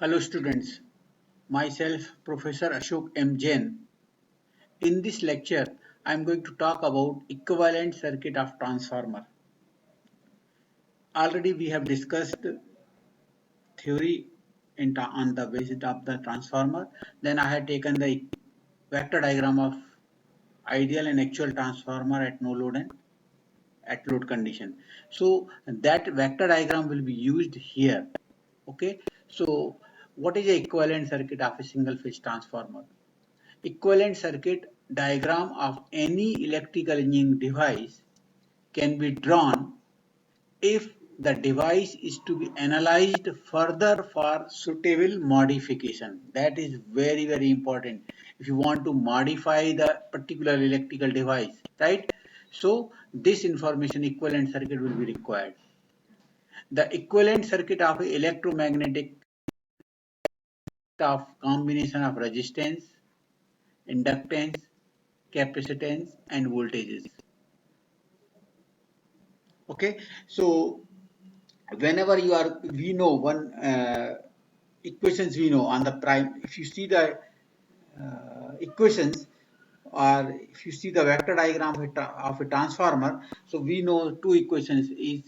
Hello students, myself Professor Ashok M Jain. In this lecture, I am going to talk about equivalent circuit of transformer. Already we have discussed theory on the basis of the transformer. Then I had taken the vector diagram of ideal and actual transformer at no load and at load condition. So that vector diagram will be used here. Okay. So what is the equivalent circuit of a single phase transformer? Equivalent circuit diagram of any electrical engineering device can be drawn if the device is to be analyzed further for suitable modification. That is very important if you want to modify the particular electrical device, right? So this information equivalent circuit will be required. The equivalent circuit of electromagnetic of combination of resistance, inductance, capacitance and voltages. Okay, so whenever we know one equations, we know on the prime, if you see the equations, or if you see the vector diagram of a transformer, so we know two equations is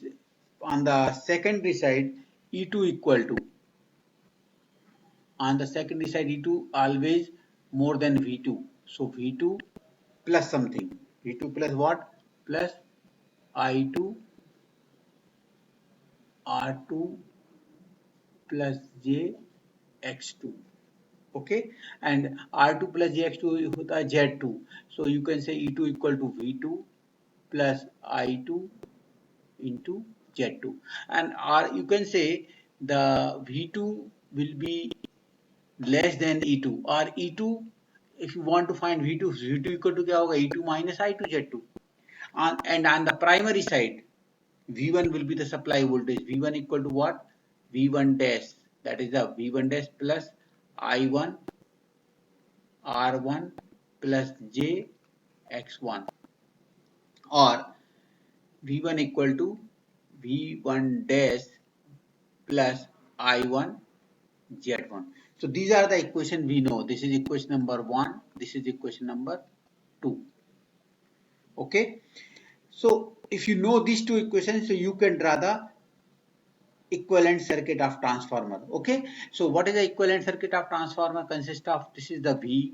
on the secondary side E2 equal to, on the secondary side E2 always more than V2, so V2 plus something, V2 plus what, plus I2 R2 plus jx2. Okay, and R2 plus jx2 होता है Z2, so you can say E2 equal to V2 plus I2 into Z2, and you can say the V2 will be less than E2, or E2, if you want to find V2 equal to क्या होगा, E2 minus I2 Z2, and on the primary side V1 will be the supply voltage. V1 equal to what? V1 dash. That is the V1 dash plus I1 R1 plus J X1, or V1 equal to V1 dash plus I1 Z1. So these are the equation we know. This is equation number 1. This is equation number 2. Okay. So if you know these two equations, so you can draw the equivalent circuit of transformer. Okay, so what is the equivalent circuit of transformer? Consists of, this is the V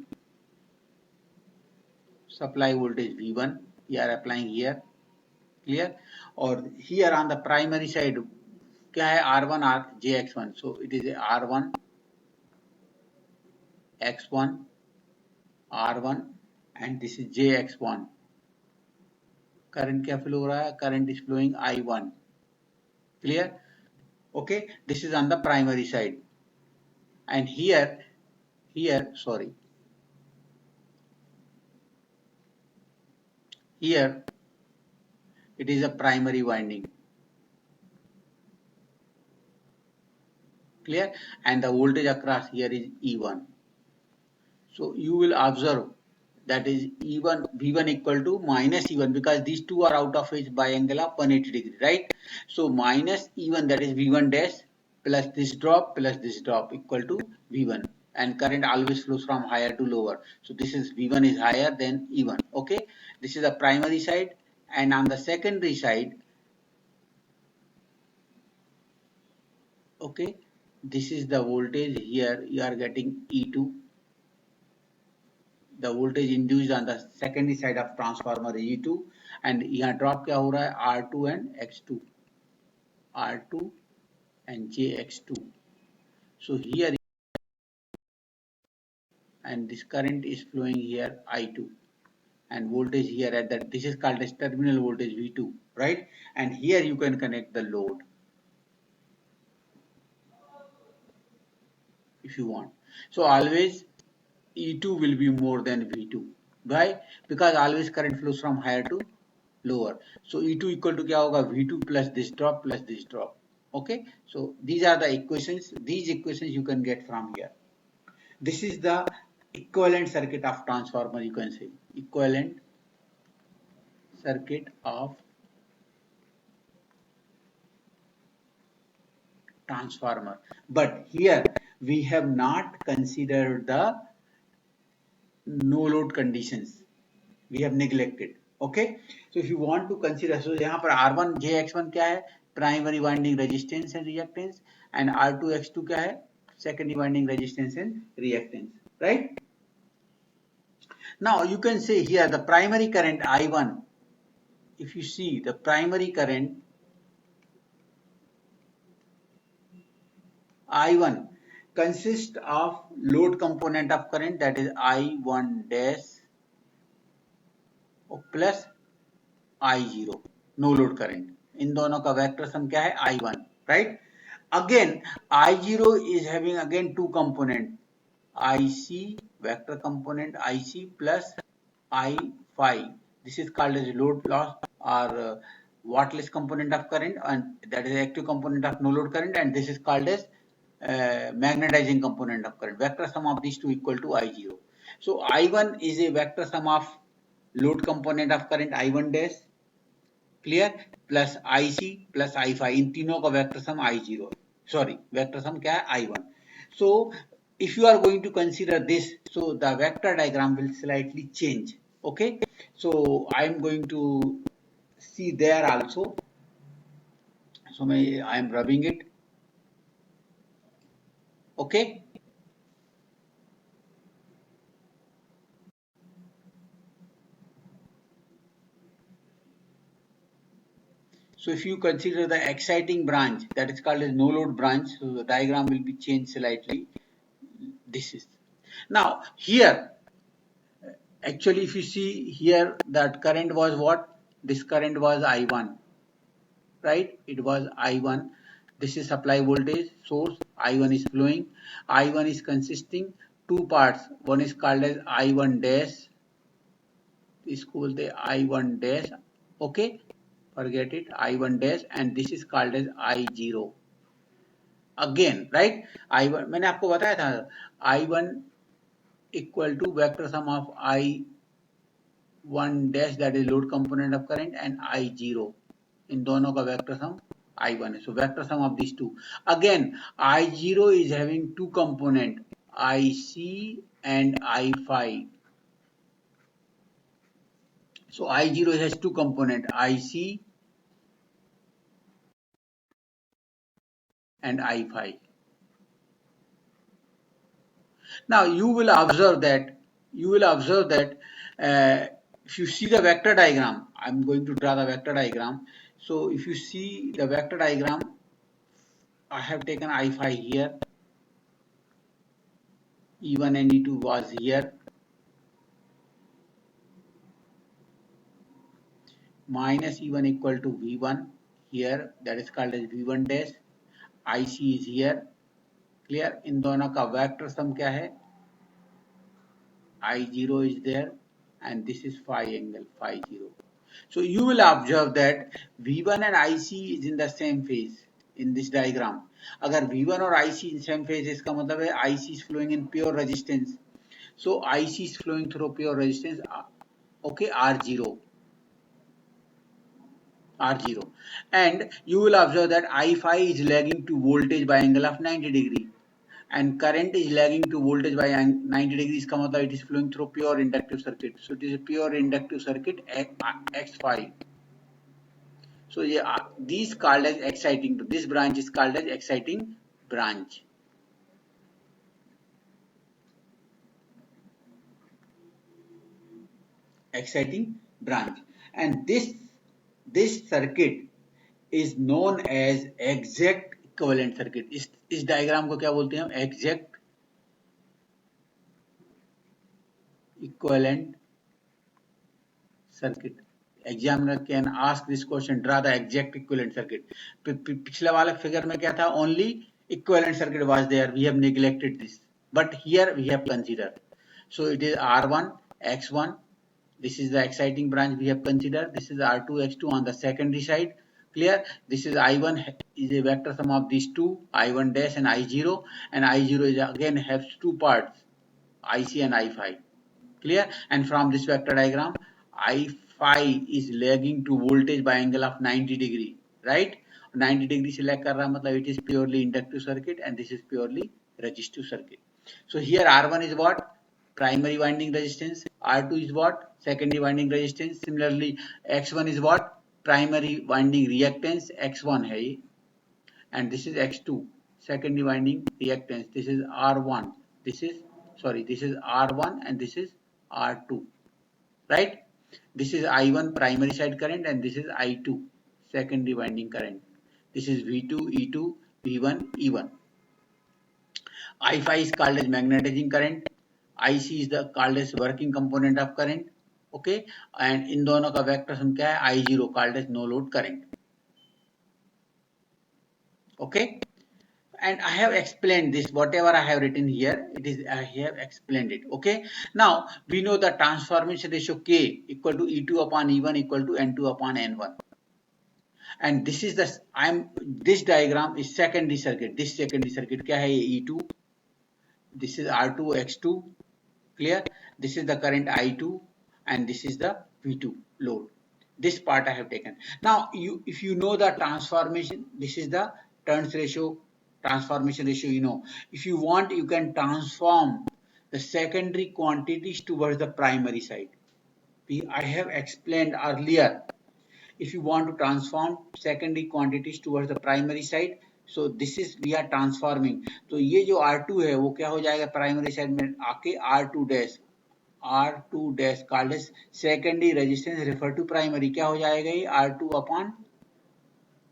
supply voltage V1 we are applying here, clear, or here on the primary side क्या है, R1 R JX1, so it is R1 X1 R1 and this is JX1. current क्या flow हो रहा है, current is flowing I1, clear. Okay, this is on the primary side, and here sorry, here it is a primary winding, clear, and the voltage across here is E1. So you will observe that is E1 V1 equal to minus E1, because these two are out of phase by angle of 180 degree, right? So minus E1, that is V1 dash, plus this drop equal to V1, and current always flows from higher to lower, so this is V1 is higher than E1. Okay, this is the primary side, and on the secondary side, okay, this is the voltage. Here you are getting E2, the voltage induced on the secondary side of transformer is E2, and यहाँ drop क्या हो रहा है, R2 and X2, R2 and JX2. So here, and this current is flowing here I2, and voltage here at that, this is called as terminal voltage V2, right? And here you can connect the load if you want. So always E2 will be more than V2. Why? Because always current flows from higher to lower. So E2 equal to क्या होगा, V2 plus this drop plus this drop. Okay. So these are the equations. These equations you can get from here. This is the equivalent circuit of transformer. You can say equivalent circuit of transformer. But here we have not considered the no load conditions. We have neglected. Okay, so if you want to consider, so यहाँ पर R1 JX1 क्या है, primary winding resistance and reactance, and R2 X2 क्या है, secondary winding resistance and reactance, right? Now you can say here the primary current I1, if you see the primary current I1 consists of load component of current, that is I1 dash plus I0 no load current, इन दोनों का vector sum क्या है I1, right? Again I0 is having again two component, IC vector component IC plus I5. This is called as load loss or wattless component of current, and that is active component of no load current, and this is called as magnetizing component of current. Vector sum of these two equal to I0. So I1 is a vector sum of load component of current I1 dash, clear, plus IC plus I5, इन तीनों का vector सम I0, sorry vector sum क्या है I1. So if you are going to consider this, so the vector diagram will slightly change. Okay, so I am going to see there also. So I am rubbing it. Okay, so if you consider the exciting branch, that is called as no load branch, so the diagram will be changed slightly. This is now here. Actually, if you see here, that current was what? This current was I1, right? It was I1. This is supply voltage source. I1 is flowing. I1 is consisting two parts. One is called as I1 dash. Is called the I1 dash. Okay, forget it. I1 dash, and this is called as I0. Again, right? I1 मैंने आपको बताया था. I1 equal to vector sum of I1 dash, that is load component of current, and I0, इन दोनों का vector सम I1 है. So vector sum of these two. Again I0 is having two component, IC and I5. So I0 has two component, IC and I5. Now you will observe that if you see the vector diagram, I'm going to draw the vector diagram. So if you see the vector diagram, I have taken I5 here, E1 and E2 was here, minus E1 equal to V1 here, that is called as V1 dash, IC is here, clear? इन दोनों का vector sum क्या है, I0 is there, and this is phi angle, phi 0. So you will observe that V1 and IC is in the same phase in this diagram. अगर V1 और IC in same phase, इसका मतलब है IC is flowing in pure resistance. So IC is flowing through pure resistance, okay, R0, and you will observe that I5 is lagging to voltage by angle of 90 degree, and current is lagging to voltage by 90 degrees. इसका मतलब it is flowing through pure inductive circuit. So it is a pure inductive circuit X5. So yeah, these called as exciting. This branch is called as exciting branch. Exciting branch, and this circuit is known as exact equivalent circuit. इस diagram को क्या बोलते हैं हम, exact equivalent circuit. Examiner can ask this question, draw the exact equivalent circuit. पिछले वाले figure में क्या था, only equivalent circuit was there, we have neglected this, but here we have considered. So it is R1 X1, this is the exciting branch we have considered, this is R2 X2 on the secondary side, clear? This is I1 is a vector sum of these two, I1 dash and I0, and I0 is again has two parts, IC and I5, clear? And from this vector diagram, I5 is lagging to voltage by angle of 90 degree, right? 90 degree से lag कर रहा है, मतलब it is purely inductive circuit, and this is purely resistive circuit. So here R1 is what? Primary winding resistance. R2 is what? Secondary winding resistance. Similarly, X1 is what? Primary winding reactance. X1 है, and this is X2, secondary winding reactance. This is R1. This is R1 and this is R2, right? This is I1 primary side current and this is I2 secondary winding current. This is V2, E2, V1, E1. I5 is called as magnetizing current. IC is the called as working component of current. Okay, and इन दोनों का vector sum क्या है? I0 called as no load current. Okay, and I have explained this, whatever I have written here, it is I have explained it. Okay, now we know the transformation ratio K equal to E2 upon E1 equal to N2 upon N1, and this is the this diagram is secondary circuit. This secondary circuit क्या है? E2, this is R2 X2, clear? This is the current I2 and this is the V2 load. This part I have taken. Now if you know the transformation, this is the turns ratio, transformation ratio, you know. If you want, you can transform the secondary quantities towards the primary side. I have explained earlier. If you want to transform secondary quantities towards the primary side, so this is we are transforming. तो ये जो R2 है वो क्या हो जाएगा? Primary side में आके R2 dash, R2 dash called as secondary resistance refer to primary, क्या हो जाएगा? ये R2 upon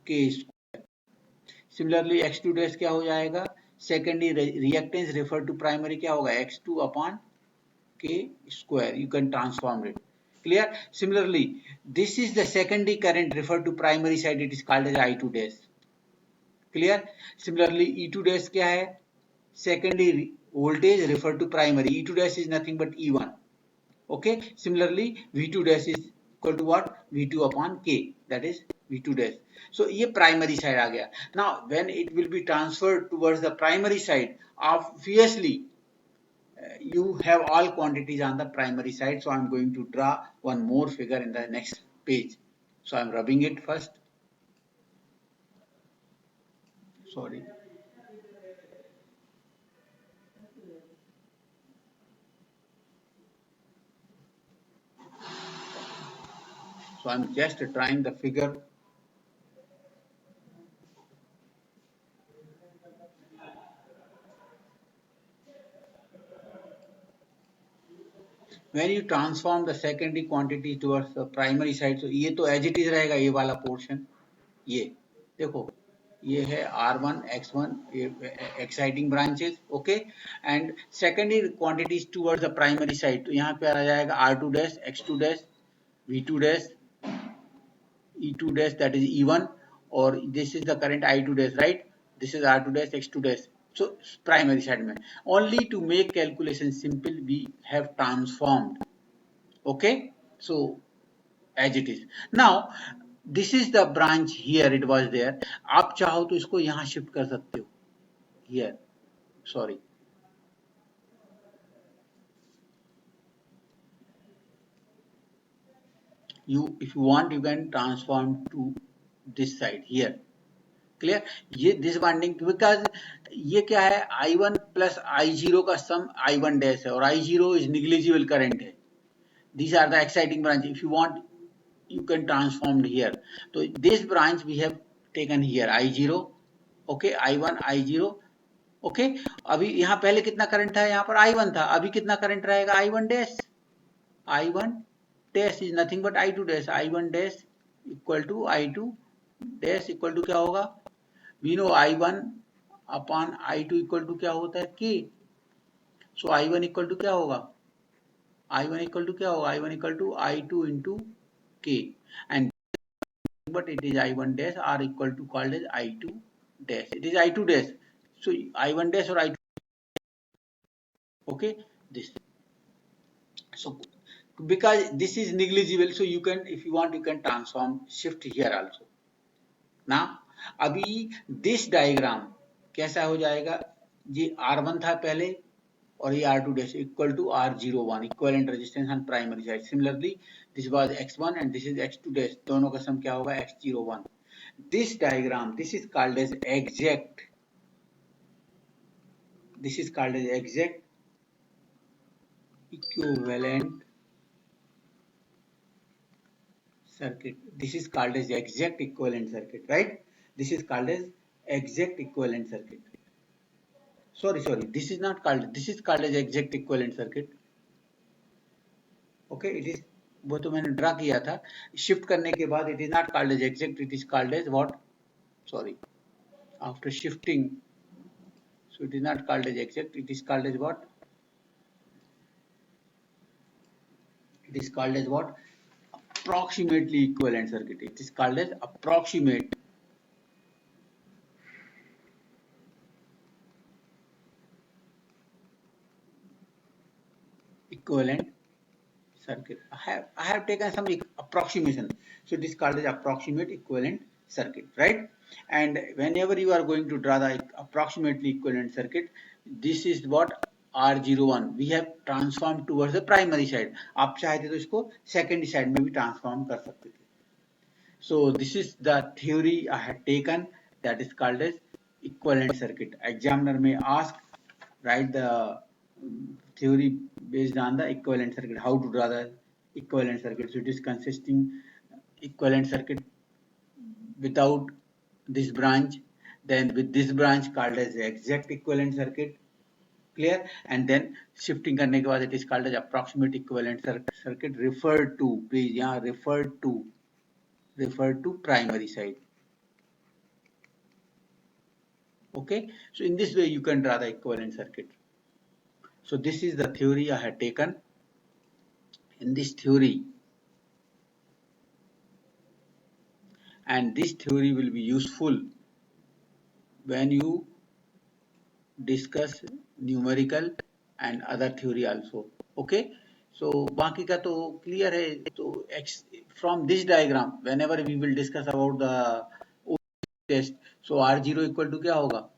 K square. Similarly X2 dash क्या हो जाएगा? Secondary reactance refer to primary क्या होगा? X2 upon K square. You can transform it. Clear? Similarly, this is the secondary current referred to primary side. It is called as I2 dash. Clear? Similarly, E2 dash क्या है? Secondary voltage referred to primary. E2 dash is nothing but E1. Okay. Similarly, V2 dash is equal to what? V2 upon K. That is V2 dash. So ये primary side आ गया. Now, when it will be transferred towards the primary side, obviously you have all quantities on the primary side. So I'm going to draw one more figure in the next page. So I'm rubbing it first. Sorry. So I'm just trying the figure. When you transform the secondary quantity towards the primary side, so ये तो as it is रहेगा, ये वाला portion. ये देखो, ये है R1 X1 exciting branches, okay, and secondary quantities towards the primary side. तो यहाँ पे आ जाएगा R2 dash, X2 dash, V2 dash, E2 dash, that is E1, or this is the current I2 dash, right? This is R2 dash, X2 dash. So primary side में only to make calculation simple we have transformed. Okay, so as it is now, this is the branch here, it was there. आप चाहो तो इसको यहाँ shift कर सकते हो. Here, sorry. If you want, you can transform to this side here. Clear? ये this bonding, because ये क्या है? I1 plus I0 का sum I1 dash है और I0 is negligible current है. These are the exciting branch. If you want, you can transform here. So this branch we have taken here I0, okay, I1 I0, okay. अभी यहाँ पहले कितना current था? यहाँ पर I1 था. अभी कितना करंट रहेगा? I1 dash. I1 dash is nothing but I2 dash. I1 dash equal to I2 dash equal to क्या होगा? We know I1 upon I2 equal to क्या होता है? K. So I1 equal to क्या होगा? I1 equal to क्या होगा? I1 equal to I2 into K, and but it is I1 dash are equal to called as I2 dash. It is I2 dash. So I1 dash or I2. Okay, this. So because this is negligible, so you can, if you want, you can transform shift here also. Now अभी this diagram कैसा हो जाएगा? ये R1 था पहले और ये R2 dash equal to R01 equivalent resistance on primary side. Similarly, this was X1 and this is X2 dash. दोनों का सम क्या होगा? X01. This diagram, this is called as exact This is called as exact equivalent circuit. This is called as exact equivalent circuit, right? This is called as exact equivalent circuit. Sorry, this is not called, this is called as exact equivalent circuit. Okay, it is, वो तो मैंने draw किया था, shift करने के बाद it is not called as exact, it is called as what? Sorry, after shifting, so it is not called as exact, it is called as what? It is called as what? Approximately equivalent circuit. It is called as approximate equivalent circuit. I have taken some approximation. So it is called as approximate equivalent circuit, right? And whenever you are going to draw the approximately equivalent circuit, this is what R01 we have transformed towards the primary side. आप चाहते तो इसको secondary side में भी transform कर सकते थे. So this is the theory I had taken, that is called as equivalent circuit. Examiner may ask, write the theory based on the equivalent circuit, how to draw the equivalent circuit. So it is consisting equivalent circuit without this branch, then with this branch called as exact equivalent circuit. Clear? And then shifting करने के बाद it is called as approximate equivalent circuit, referred to, please यहाँ referred to primary side. Okay, so in this way you can draw the equivalent circuit. So this is the theory I had taken. In this theory, and this theory will be useful when you discuss numerical and other theory also. Okay, so बाकी का तो clear है. तो from this diagram whenever we will discuss about the test, so R0 equal to क्या होगा?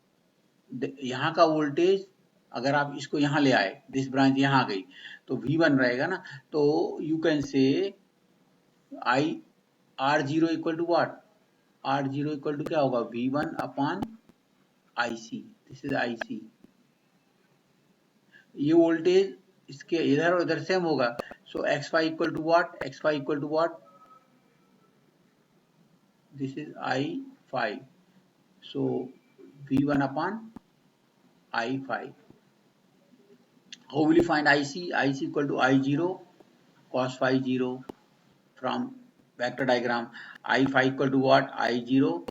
यहाँ का voltage अगर आप इसको यहाँ ले आए, दिस ब्रांच यहाँ आ गई, तो V1 रहेगा ना. तो you can say I R0 equal to what? R0 equal to क्या होगा? V1 upon IC. This is IC. ये वोल्टेज इसके इधर और इधर सेम होगा. So X5 equal to what? X5 equal to what? This is I5. So V1 upon I5. How will you find IC? IC equal to I0 cos phi 0 from vector diagram. I5 equal to what? I0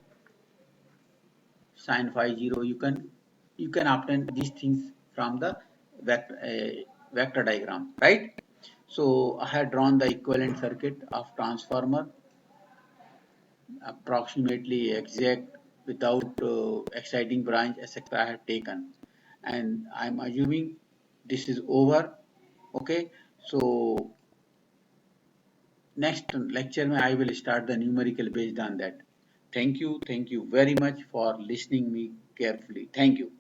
sin phi 0. You can obtain these things from the vector diagram, right? So I had drawn the equivalent circuit of transformer, approximately exact, without exciting branch, etc. I had taken, and I'm assuming this is over. Okay, so next lecture I will start the numerical based on that. Thank you very much for listening me carefully. Thank you.